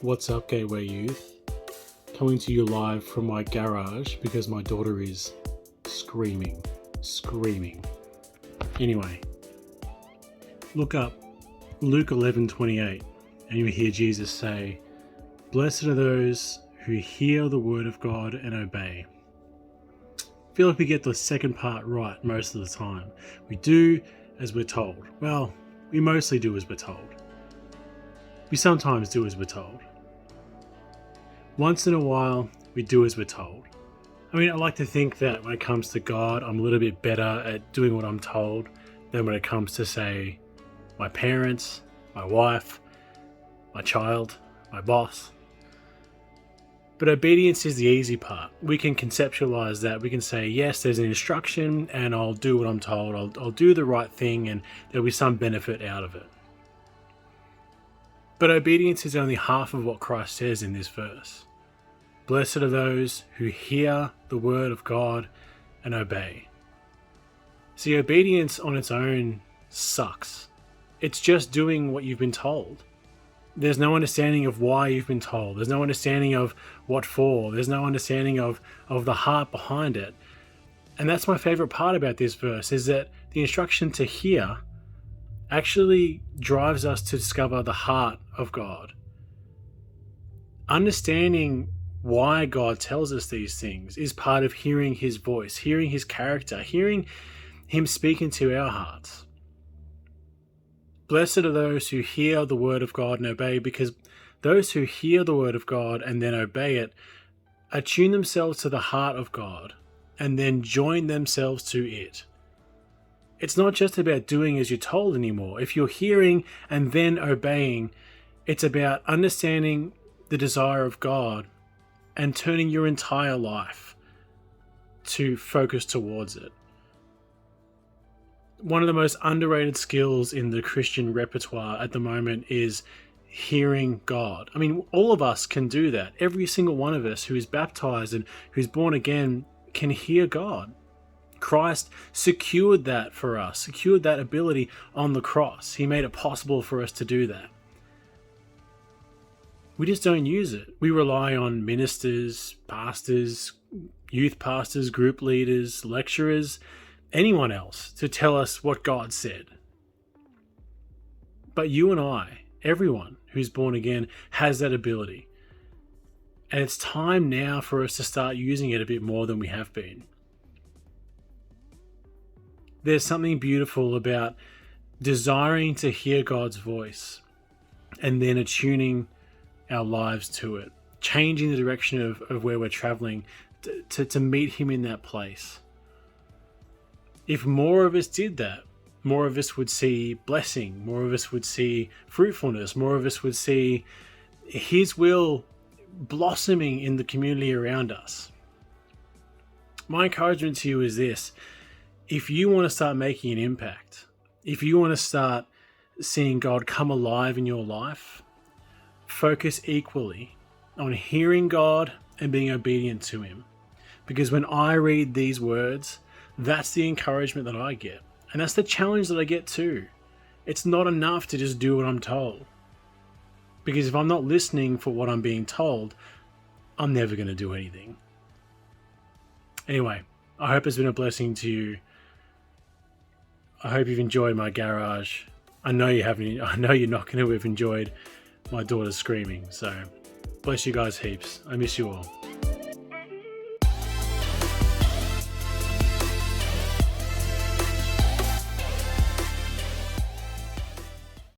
What's up, Gateway Youth? Coming to you live from my garage because my daughter is screaming. Anyway, look up Luke 11:28 and you hear Jesus say, "Blessed are those who hear the word of God and obey." I feel like we get the second part right most of the time. We do as we're told. Well, we mostly do as we're told. We sometimes do as we're told. Once in a while, we do as we're told. I mean, I like to think that when it comes to God, I'm a little bit better at doing what I'm told than when it comes to, say, my parents, my wife, my child, my boss. But obedience is the easy part. We can conceptualize that. We can say, yes, there's an instruction and I'll do what I'm told. I'll do the right thing and there'll be some benefit out of it. But obedience is only half of what Christ says in this verse. Blessed are those who hear the word of God and obey. See, obedience on its own sucks. It's just doing what you've been told. There's no understanding of why you've been told. There's no understanding of what for. There's no understanding of the heart behind it. And that's my favorite part about this verse, is that the instruction to hear actually drives us to discover the heart of God. Understanding why God tells us these things is part of hearing his voice, hearing his character, hearing him speaking to our hearts. Blessed are those who hear the word of God and obey, because those who hear the word of God and then obey it attune themselves to the heart of God and then join themselves to it. It's not just about doing as you're told anymore. If you're hearing and then obeying, it's about understanding the desire of God and turning your entire life to focus towards it. One of the most underrated skills in the Christian repertoire at the moment is hearing God. I mean, all of us can do that. Every single one of us who is baptized and who's born again can hear God. Christ secured that for us, secured that ability on the cross. He made it possible for us to do that. We just don't use it. We rely on ministers, pastors, youth pastors, group leaders, lecturers, anyone else to tell us what God said. But you and I, everyone who's born again, has that ability. And it's time now for us to start using it a bit more than we have been. There's something beautiful about desiring to hear God's voice and then attuning our lives to it, changing the direction of where we're traveling to meet him in that place. If more of us did that, more of us would see blessing, more of us would see fruitfulness, more of us would see his will blossoming in the community around us. My encouragement to you is this: if you want to start making an impact, if you want to start seeing God come alive in your life, focus equally on hearing God and being obedient to him. Because when I read these words, that's the encouragement that I get. And that's the challenge that I get too. It's not enough to just do what I'm told. Because if I'm not listening for what I'm being told, I'm never going to do anything. Anyway, I hope it's been a blessing to you. I hope you've enjoyed my garage. I know you haven't. I know you're not going to have enjoyed my daughter screaming. So bless you guys heaps. I miss you all.